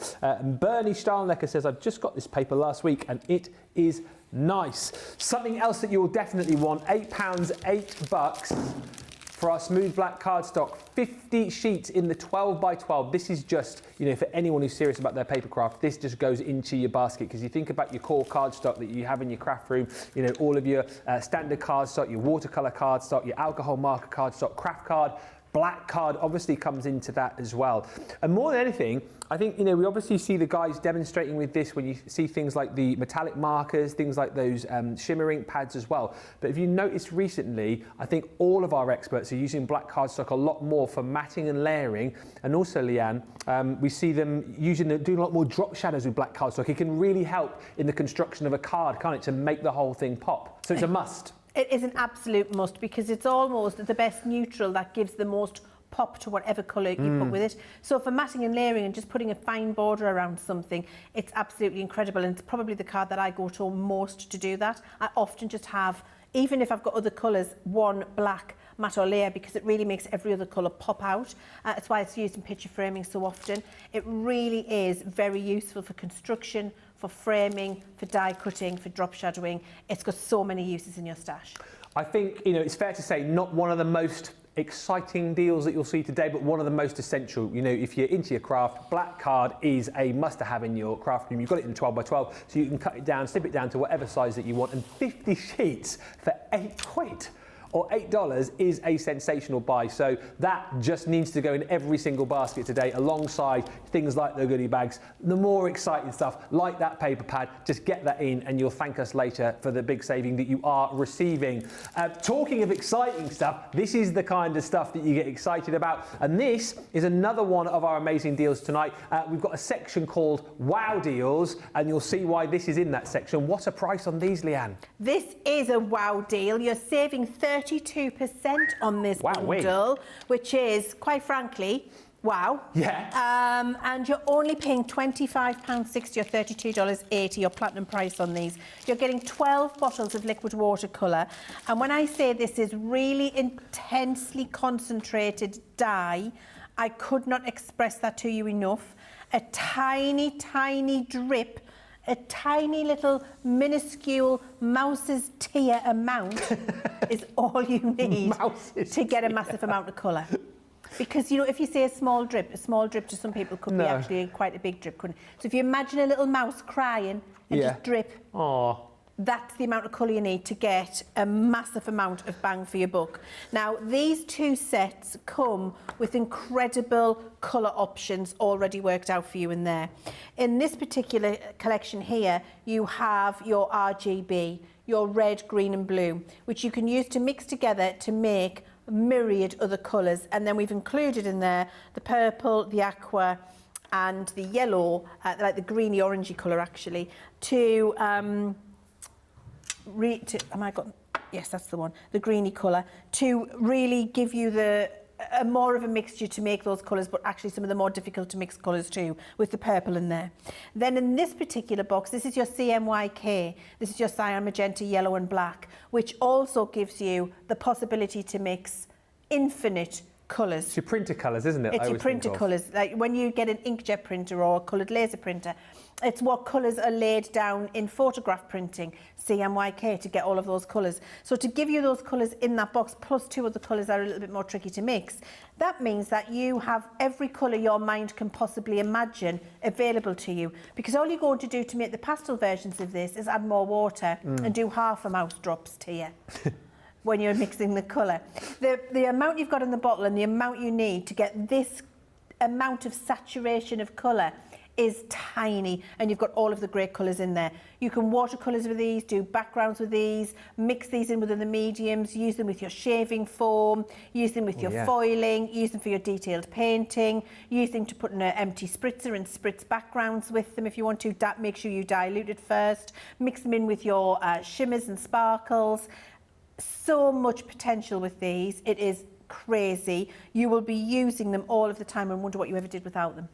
Bernie Stahlnecker says, I've just got this paper last week and it is nice. Something else that you will definitely want, £8, $8 for our smooth black cardstock, 50 sheets in the 12 by 12. This is just, you know, for anyone who's serious about their paper craft, this just goes into your basket, because you think about your core cardstock that you have in your craft room, you know, all of your standard cardstock, your watercolor cardstock, your alcohol marker cardstock, craft card, black card obviously comes into that as well. And more than anything, I think, you know, we obviously see the guys demonstrating with this when you see things like the metallic markers, things like those shimmer ink pads as well. But if you noticed recently, I think all of our experts are using black cardstock a lot more for matting and layering. And also, Leanne, we see them doing a lot more drop shadows with black cardstock. It can really help in the construction of a card, can't it, to make the whole thing pop. So it's a must. It is an absolute must, because it's almost the best neutral that gives the most pop to whatever colour you put with it. So for matting and layering and just putting a fine border around something, it's absolutely incredible, and it's probably the card that I go to most to do that. I often just have, even if I've got other colours, one black matte or layer, because it really makes every other colour pop out. That's why it's used in picture framing so often. It really is very useful for construction, for framing, for die cutting, for drop shadowing. It's got so many uses in your stash. I think, you know, it's fair to say not one of the most exciting deals that you'll see today, but one of the most essential. You know, if you're into your craft, black card is a must-have in your craft room. You've got it in 12 by 12, so you can cut it down, snip it down to whatever size that you want, and 50 sheets for £8 or $8 is a sensational buy. So that just needs to go in every single basket today, alongside things like the goodie bags. The more exciting stuff, like that paper pad, just get that in and you'll thank us later for the big saving that you are receiving. Talking of exciting stuff, this is the kind of stuff that you get excited about. And this is another one of our amazing deals tonight. We've got a section called Wow Deals, and you'll see why this is in that section. What a price on these, Leanne? This is a wow deal. You're saving 32% on this bundle, which is, quite frankly, wow. Yeah. And you're only paying £25.60 or $32.80, your platinum price on these. You're getting 12 bottles of liquid watercolour. And when I say this is really intensely concentrated dye, I could not express that to you enough. A tiny, tiny drip, a tiny little minuscule mouse's tear amount is all you need to get a massive amount of colour. Because, you know, if you say a small drip to some people could be actually quite a big drip, couldn't it? So if you imagine a little mouse crying and just drip, that's the amount of colour you need to get a massive amount of bang for your buck. Now, these two sets come with incredible colour options already worked out for you in there. In this particular collection here, you have your RGB, your red, green and blue, which you can use to mix together to make a myriad other colours. And then we've included in there the purple, the aqua and the yellow, like the greeny orangey colour actually, yes, that's the one, the greeny colour, to really give you the more of a mixture to make those colours, but actually some of the more difficult to mix colours too, with the purple in there. Then in this particular box, this is your CMYK. This is your cyan, magenta, yellow and black, which also gives you the possibility to mix infinite colours. It's your printer colours, isn't it? It's your printer colours. Like when you get an inkjet printer or a coloured laser printer, it's what colours are laid down in photograph printing, CMYK, to get all of those colours. So to give you those colours in that box, plus 2 other colours that are a little bit more tricky to mix, that means that you have every colour your mind can possibly imagine available to you. Because all you're going to do to make the pastel versions of this is add more water and do half a mouse drops to you. When you're mixing the colour. The amount you've got in the bottle and the amount you need to get this amount of saturation of colour is tiny, and you've got all of the great colours in there. You can watercolours with these, do backgrounds with these, mix these in within the mediums, use them with your shaving foam, use them with your foiling, use them for your detailed painting, use them to put in an empty spritzer and spritz backgrounds with them if you want to. Make sure you dilute it first. Mix them in with your shimmers and sparkles. So much potential with these. It is crazy. You will be using them all of the time and wonder what you ever did without them.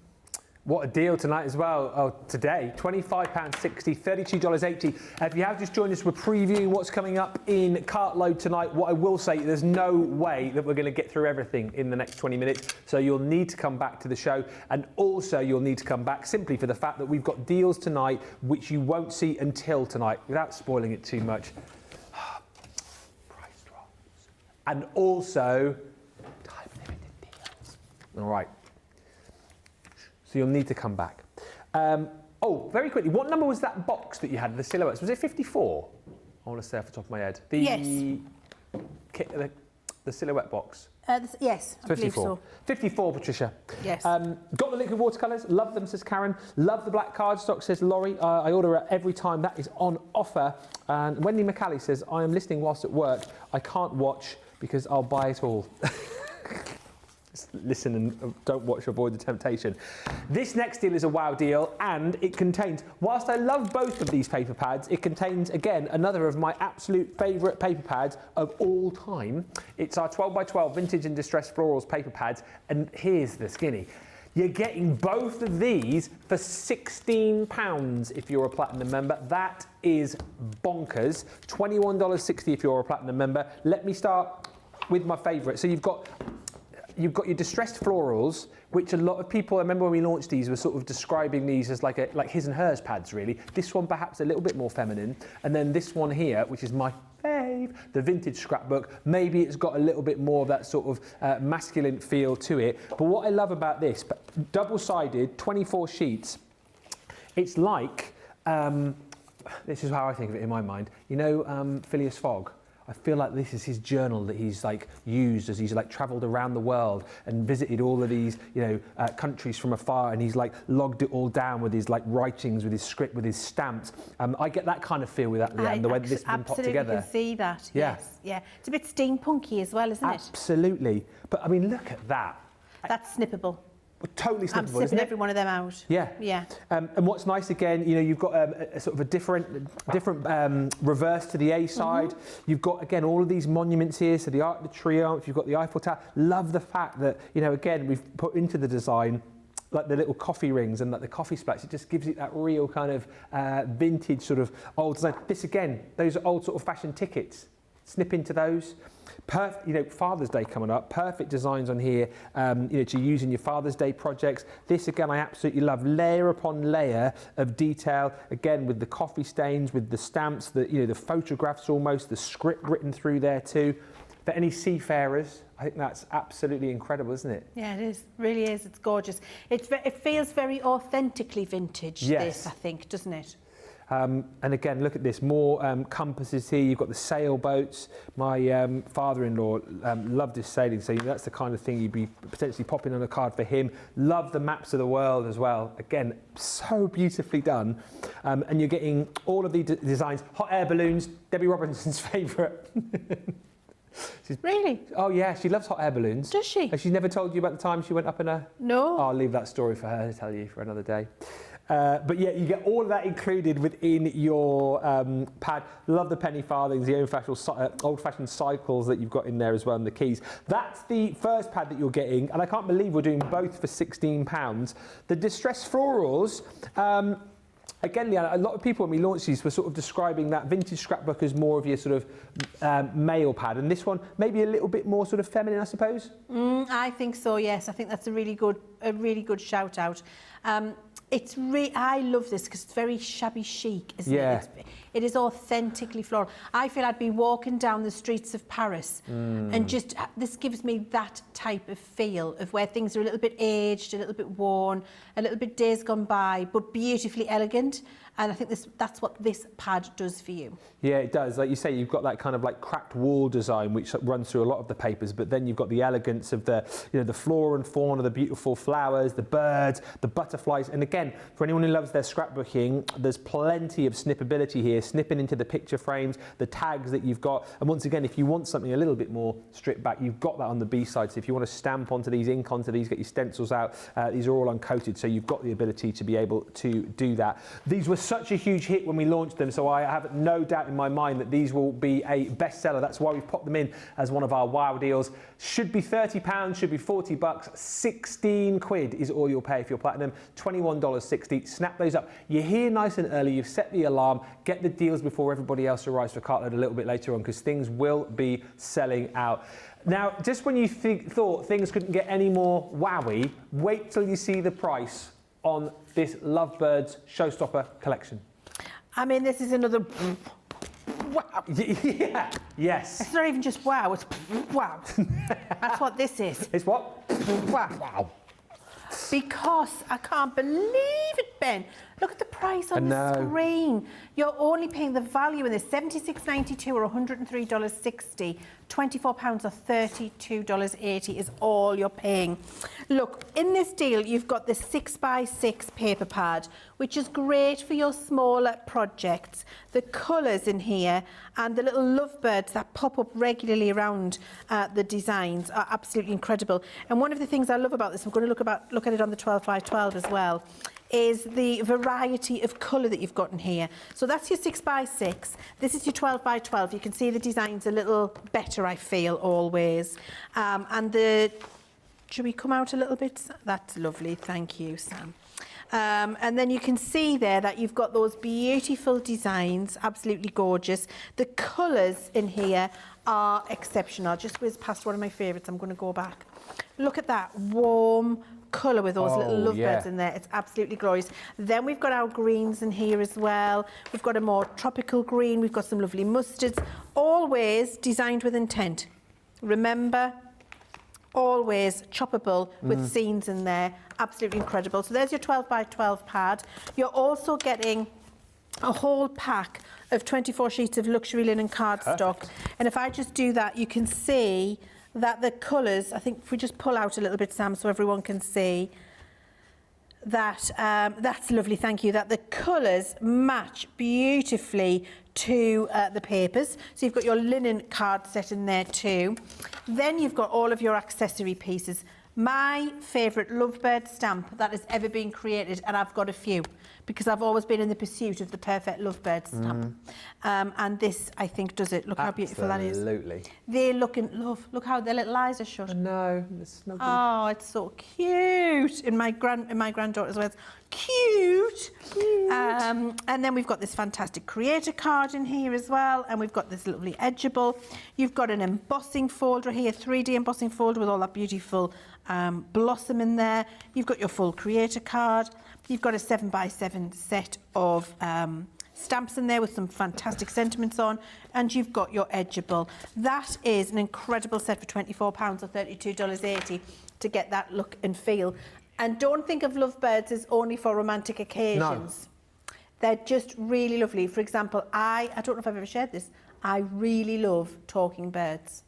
What a deal tonight as well. Oh, today, £25.60, $32.80. If you have just joined us, we're previewing what's coming up in Cartload tonight. What I will say, there's no way that we're going to get through everything in the next 20 minutes. So you'll need to come back to the show. And also you'll need to come back simply for the fact that we've got deals tonight, which you won't see until tonight, without spoiling it too much. Price drops. And also, time limited deals. All right. So you'll need to come back. Oh, very quickly, what number was that box that you had, the silhouettes? Was it 54? I want to say off the top of my head. The silhouette box. Yes, I believe so. 54, Patricia. Yes. Got the liquid watercolours, love them, says Karen. Love the black cardstock, says Laurie. I order it every time, that is on offer. And Wendy McCallie says, I am listening whilst at work. I can't watch because I'll buy it all. Listen and don't watch, avoid the temptation. This next deal is a wow deal, and it contains, whilst I love both of these paper pads, it contains, again, another of my absolute favourite paper pads of all time. It's our 12x12 Vintage and Distressed Florals paper pads, and here's the skinny. You're getting both of these for £16 if you're a Platinum member. That is bonkers. $21.60 if you're a Platinum member. Let me start with my favourite. So you've got your distressed florals, which a lot of people, I remember when we launched these, were sort of describing these as like his and hers pads, really. This one perhaps a little bit more feminine. And then this one here, which is my fave, the vintage scrapbook, maybe it's got a little bit more of that sort of masculine feel to it. But what I love about this, double-sided, 24 sheets, it's like, this is how I think of it in my mind, you know Phileas Fogg? I feel like this is his journal that he's like used as he's like travelled around the world and visited all of these, countries from afar, and he's like logged it all down with his like writings, with his script, with his stamps. I get that kind of feel with that, Leanne, the way this has been put together. Absolutely can see that. Yeah. Yes, yeah. It's a bit steampunky as well, isn't it? Absolutely. But I mean, look at that. That's snippable. Totally snippable, I'm snipping isn't it? every one of them out. Yeah. Yeah. And what's nice again, you've got a sort of a different reverse to the A side. You've got, again, all of these monuments here. So the Arc de Triomphe, you've got the Eiffel Tower. Love the fact that, again, we've put into the design like the little coffee rings and like the coffee splats. It just gives it that real kind of vintage sort of old design. This, again, those are old sort of fashion tickets. Snip into those. Perfect, Father's Day coming up. Perfect designs on here, to use in your Father's Day projects. This, again, I absolutely love. Layer upon layer of detail. Again, with the coffee stains, with the stamps, the photographs almost, the script written through there too. For any seafarers, I think that's absolutely incredible, isn't it? Yeah, it is. Really is. It's gorgeous. It feels very authentically vintage, yes. This, I think, doesn't it? And again, look at this, more compasses here. You've got the sailboats. My father-in-law loved his sailing, so that's the kind of thing you'd be potentially popping on a card for him. Love the maps of the world as well. Again, so beautifully done. And you're getting all of the designs. Hot air balloons, Debbie Robinson's favourite. Really? Oh yeah, she loves hot air balloons. Does she? Has she never told you about the time she went up in a... No. I'll leave that story for her to tell you for another day. But yeah, you get all of that included within your pad. Love the penny farthings, the old-fashioned cycles that you've got in there as well, and the keys. That's the first pad that you're getting, and I can't believe we're doing both for £16. The Distress Florals, again, Leann, a lot of people when we launched these were sort of describing that vintage scrapbook as more of your sort of male pad, and this one maybe a little bit more sort of feminine, I suppose. I think so. Yes, I think that's a really good shout out. I love this because it's very shabby chic, isn't it? It is authentically floral. I feel I'd be walking down the streets of Paris and just, this gives me that type of feel of where things are a little bit aged, a little bit worn, a little bit days gone by, but beautifully elegant. And I think that's what this pad does for you. Yeah, it does. Like you say, you've got that kind of like cracked wall design which runs through a lot of the papers, but then you've got the elegance of the, the flora and fauna, the beautiful flowers, the birds, the butterflies. And again, for anyone who loves their scrapbooking, there's plenty of snippability here, snipping into the picture frames, the tags that you've got. And once again, if you want something a little bit more stripped back, you've got that on the B side. So if you want to stamp onto these, ink onto these, get your stencils out, these are all uncoated. So you've got the ability to be able to do that. These were such a huge hit when we launched them, so I have no doubt in my mind that these will be a bestseller. That's why we've popped them in as one of our wow deals. Should be £30, should be $40, 16 quid is all you'll pay for your platinum, $21.60. Snap those up. You're here nice and early, you've set the alarm, get the deals before everybody else arrives for Cartload a little bit later on, because things will be selling out. Now, just when you thought things couldn't get any more wowy, wait till you see the price on this Lovebirds Showstopper collection. I mean, this is another wow. Yeah, yes. It's not even just wow, it's wow. That's what this is. It's what? Wow. Wow. Because I can't believe it, Ben. Look at the price on the screen. You're only paying the value in this, $76.92 or $103.60. £24 or $32.80 is all you're paying. Look, in this deal, you've got the 6x6 paper pad, which is great for your smaller projects. The colours in here and the little lovebirds that pop up regularly around the designs are absolutely incredible. And one of the things I love about this, I'm going to look at it on the 12x12 as well, is the variety of colour that you've got in here. So that's your 6x6. This is your 12x12. You can see the design's a little better, I feel, always. Should we come out a little bit? That's lovely. Thank you, Sam. And then you can see there that you've got those beautiful designs, absolutely gorgeous. The colours in here are exceptional. Just whiz past one of my favourites. I'm going to go back. Look at that warm colour with those little lovebirds in there. It's absolutely glorious. Then we've got our greens in here as well. We've got a more tropical green. We've got some lovely mustards. Always designed with intent. Remember, always choppable with scenes in there. Absolutely incredible. So there's your 12x12 pad. You're also getting a whole pack of 24 sheets of luxury linen cardstock. And if I just do that, you can see that the colours, I think if we just pull out a little bit, Sam, so everyone can see that, that's lovely, thank you, that the colours match beautifully to the papers. So you've got your linen card set in there too. Then you've got all of your accessory pieces. My favourite lovebird stamp that has ever been created, and I've got a few, because I've always been in the pursuit of the perfect lovebird stamp. And this, I think, does it. Look how beautiful that is. Absolutely. They look in love. Look how their little eyes are shut. No, it's not good. Oh, it's so cute. In my granddaughter's words, cute. And then we've got this fantastic creator card in here as well, and we've got this lovely edgeable. You've got an embossing folder here, 3D embossing folder with all that beautiful blossom in there. You've got your full creator card. You've got a 7x7 set of stamps in there with some fantastic sentiments on, and you've got your edgeable. That is an incredible set for £24 or $32.80 to get that look and feel. And don't think of lovebirds as only for romantic occasions. No. They're just really lovely. For example, I don't know if I've ever shared this, I really love talking birds.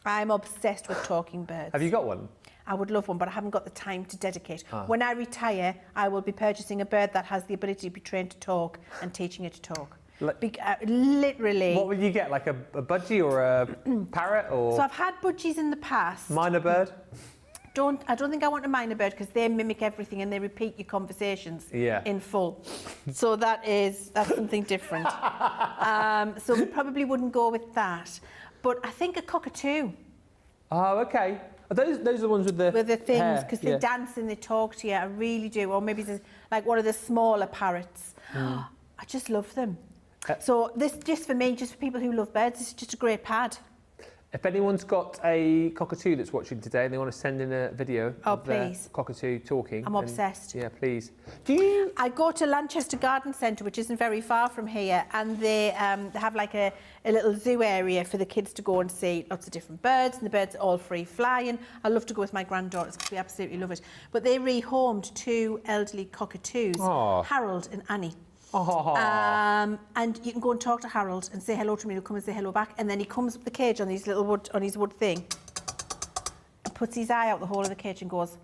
I'm obsessed with talking birds. Have you got one? I would love one, but I haven't got the time to dedicate. When I retire, I will be purchasing a bird that has the ability to be trained to talk and teaching it to talk. Literally. What will you get, like a budgie or a parrot? Or So I've had budgies in the past. Minor bird? I don't think I want a minor bird because they mimic everything and they repeat your conversations in full. So that's something different. So we probably wouldn't go with that. But I think a cockatoo. Oh, okay. Are those are the ones with the things, because they dance and they talk to you. I really do. Or maybe it's like one of the smaller parrots. I just love them. So this, just for me, just for people who love birds, this is just a great pad. If anyone's got a cockatoo that's watching today and they want to send in a video of their cockatoo talking. I'm obsessed. Yeah, please. I go to Lanchester Garden Centre, which isn't very far from here, and they have like a little zoo area for the kids to go and see lots of different birds, and the birds are all free flying. I love to go with my granddaughters because we absolutely love it. But they rehomed 2 elderly cockatoos, Harold and Annie. And you can go and talk to Harold and say hello to him, and he'll come and say hello back, and then he comes with the cage on his wood thing and puts his eye out the hole of the cage and goes,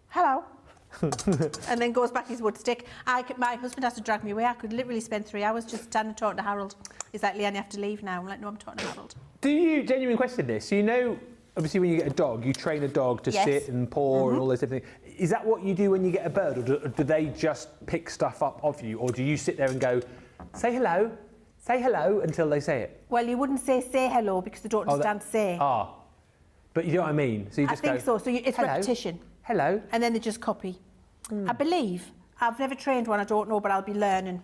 hello. And then goes back his wood stick. My husband has to drag me away. I could literally spend 3 hours just standing talking to Harold. He's like, Leann, you have to leave now. I'm like, no, I'm talking to Harold. Do you genuinely question this? You know, obviously when you get a dog, you train a dog to sit and paw and all those different things. Is that what you do when you get a bird, or do they just pick stuff up of you, or do you sit there and go, say hello until they say it? Well, you wouldn't say hello because they don't understand say. But you know what I mean? So you just I think so. So it's repetition. Hello. And then they just copy. I believe. I've never trained one, I don't know, but I'll be learning.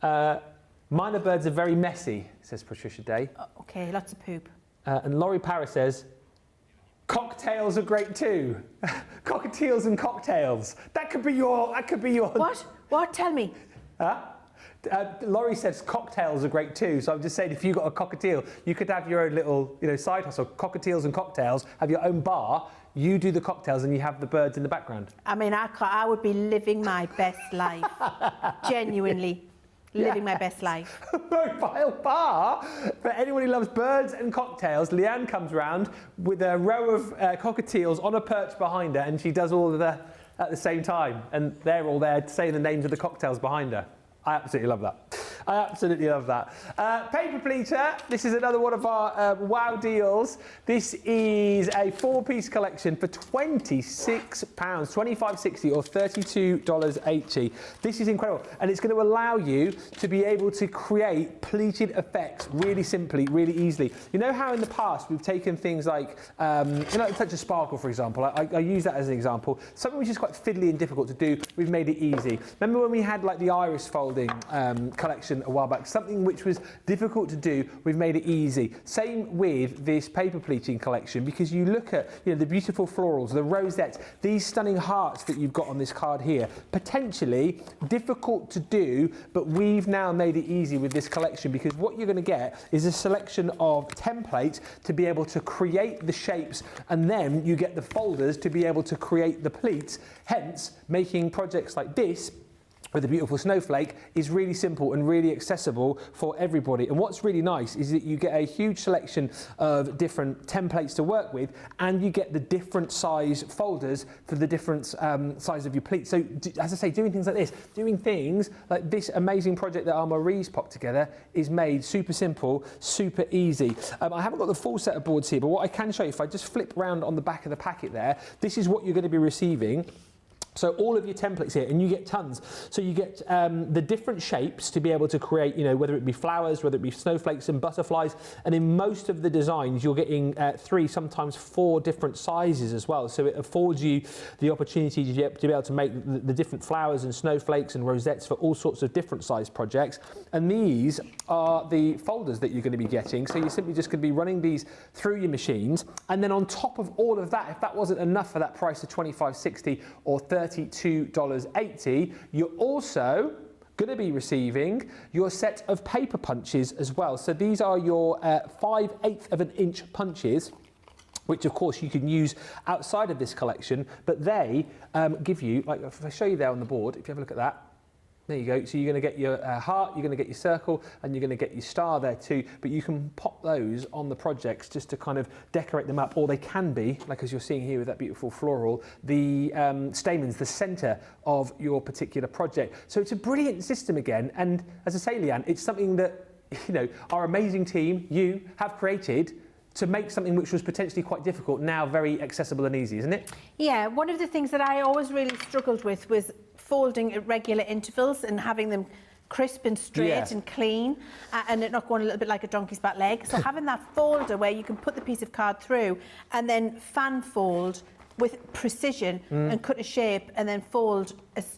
Minor birds are very messy, says Patricia Day. Okay, lots of poop. And Laurie Paris says, cocktails are great too. Cockatiels and cocktails. That could be your. What? Tell me. Laurie says cocktails are great too. So I'm just saying, if you got a cockatiel, you could have your own little, side hustle. Cockatiels and cocktails. Have your own bar. You do the cocktails and you have the birds in the background. I mean, I would be living my best life. Genuinely. Living my best life. Mobile bar for anyone who loves birds and cocktails. Leann comes round with a row of cockatiels on a perch behind her, and she does all of them at the same time, and they're all there saying the names of the cocktails behind her. I absolutely love that. Paper pleater. This is another one of our wow deals. This is a 4-piece collection for £26, $25.60 or $32.80. This is incredible, and it's going to allow you to be able to create pleated effects really simply, really easily. You know how in the past we've taken things like, touch of sparkle, for example. I use that as an example. Something which is quite fiddly and difficult to do, we've made it easy. Remember when we had like the iris folding collection a while back? Something which was difficult to do, we've made it easy. Same with this paper pleating collection, because you look at the beautiful florals, the rosettes, these stunning hearts that you've got on this card here, potentially difficult to do, but we've now made it easy with this collection, because what you're going to get is a selection of templates to be able to create the shapes, and then you get the folders to be able to create the pleats, hence making projects like this with a beautiful snowflake is really simple and really accessible for everybody. And what's really nice is that you get a huge selection of different templates to work with, and you get the different size folders for the different size of your pleats. So as I say, doing things like this amazing project that our Marie's popped together is made super simple, super easy. I haven't got the full set of boards here, but what I can show you, if I just flip around on the back of the packet there, this is what you're going to be receiving. So all of your templates here, and you get tons. So you get the different shapes to be able to create, whether it be flowers, whether it be snowflakes and butterflies. And in most of the designs, you're getting 3, sometimes 4 different sizes as well. So it affords you the opportunity to be able to make the different flowers and snowflakes and rosettes for all sorts of different size projects. And these are the folders that you're going to be getting. So you're simply just going to be running these through your machines. And then on top of all of that, if that wasn't enough for that price of $25.60 or $32.80, you're also going to be receiving your set of paper punches as well. So these are your 5/8 of an inch punches, which of course you can use outside of this collection, but they give you, like if I show you there on the board, if you have a look at that, there you go. So you're going to get your heart, you're going to get your circle, and you're going to get your star there too. But you can pop those on the projects just to kind of decorate them up, or they can be, like as you're seeing here with that beautiful floral, the stamens, the centre of your particular project. So it's a brilliant system again. And as I say, Leann, it's something that our amazing team, you have created to make something which was potentially quite difficult now very accessible and easy, isn't it? Yeah, one of the things that I always really struggled with was folding at regular intervals and having them crisp and straight and clean, and it not going a little bit like a donkey's back leg. So having that folder where you can put the piece of card through and then fan fold with precision and cut a shape and then fold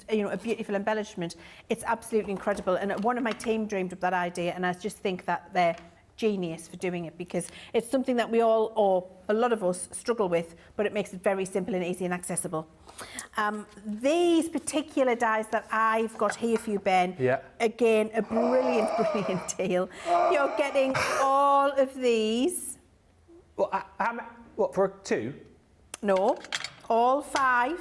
a beautiful embellishment, it's absolutely incredible. And one of my team dreamed up that idea, and I just think that they're genius for doing it, because it's something that we all, or a lot of us, struggle with, but it makes it very simple and easy and accessible. These particular dies that I've got here for you, Ben, again, a brilliant, brilliant deal. You're getting all of these. Well, what, for 2? No, all 5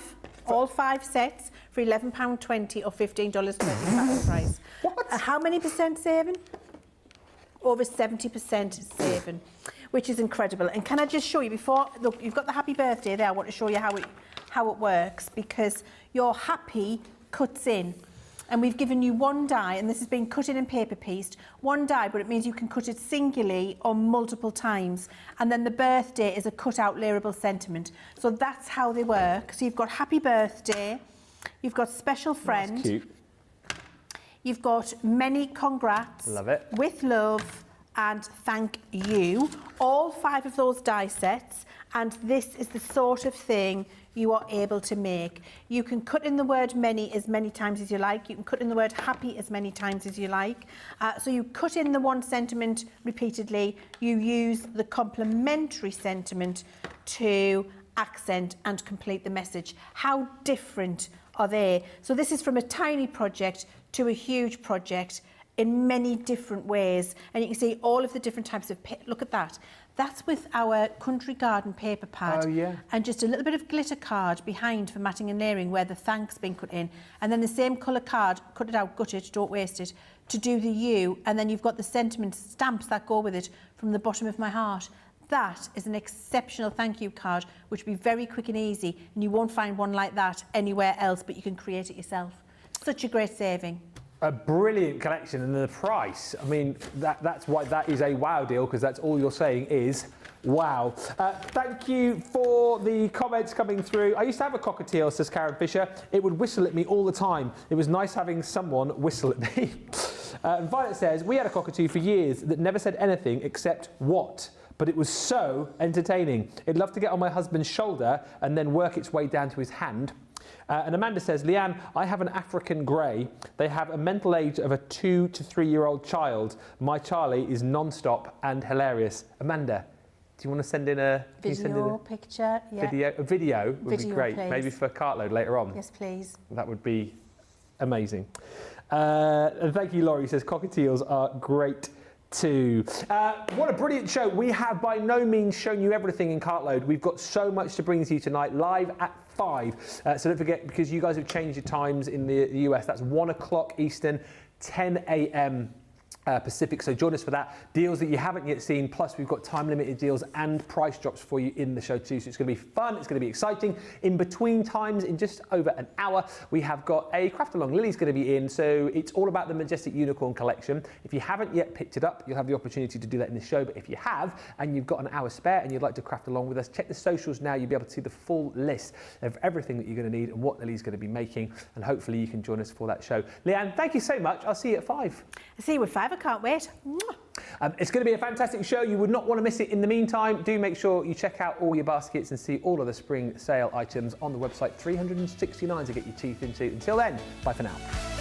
sets for £11.20 or $15.20 price. What? How many percent saving? Over 70% saving, which is incredible. And can I just show you before? Look, you've got the happy birthday there. I want to show you how it works, because your happy cuts in, and we've given you one die, and this has been cut in paper pieced. One die, but it means you can cut it singularly or multiple times. And then the birthday is a cut out layerable sentiment. So that's how they work. So you've got happy birthday, you've got special friend. That's cute. You've got many congrats. Love it. With love and thank you. All 5 of those die sets, and this is the sort of thing you are able to make. You can cut in the word many as many times as you like. You can cut in the word happy as many times as you like. So you cut in the one sentiment repeatedly. You use the complementary sentiment to accent and complete the message. How different are they? So this is from a tiny project to a huge project in many different ways, and you can see all of the different types of look at that. That's with our country garden paper pad, and just a little bit of glitter card behind for matting and layering where the thanks been cut in, and then the same colour card, cut it out, gut it, don't waste it, to do the you, and then you've got the sentiment stamps that go with it from the bottom of my heart. That is an exceptional thank you card, which will be very quick and easy, and you won't find one like that anywhere else, but you can create it yourself. Such a great saving. A brilliant collection, and the price, I mean, that's why that is a wow deal, because that's all you're saying is wow. Thank you for the comments coming through. I used to have a cockatiel, says Karen Fisher. It would whistle at me all the time. It was nice having someone whistle at me. And Violet says, we had a cockatoo for years that never said anything except what, but it was so entertaining. It'd love to get on my husband's shoulder and then work its way down to his hand. And Amanda says, Leanne, I have an African grey. They have a mental age of a 2 to 3 year old child. My Charlie is non-stop and hilarious. Amanda, do you want to send in a picture? Yeah. A video would be great. Please. Maybe for Cartload later on. Yes, please. That would be amazing. And thank you, Laurie. Says cockatiels are great too. What a brilliant show. We have by no means shown you everything in Cartload. We've got so much to bring to you tonight, live at 5. So don't forget, because you guys have changed your times in the US, that's 1 o'clock Eastern, 10 a.m. Pacific, so join us for that. Deals that you haven't yet seen, plus we've got time limited deals and price drops for you in the show too, so it's going to be fun, it's going to be exciting. In between times, in just over an hour, we have got a craft along. Lily's going to be in, so it's all about the Majestic Unicorn collection. If you haven't yet picked it up, you'll have the opportunity to do that in the show, but if you have and you've got an hour spare and you'd like to craft along with us, check the socials now. You'll be able to see the full list of everything that you're going to need and what Lily's going to be making, and hopefully you can join us for that show. Leanne, thank you so much. I'll see you at 5. I'll see you at 5. I can't wait. It's going to be a fantastic show. You would not want to miss it. In the meantime, do make sure you check out all your baskets and see all of the spring sale items on the website. 369 to get your teeth into. Until then, bye for now.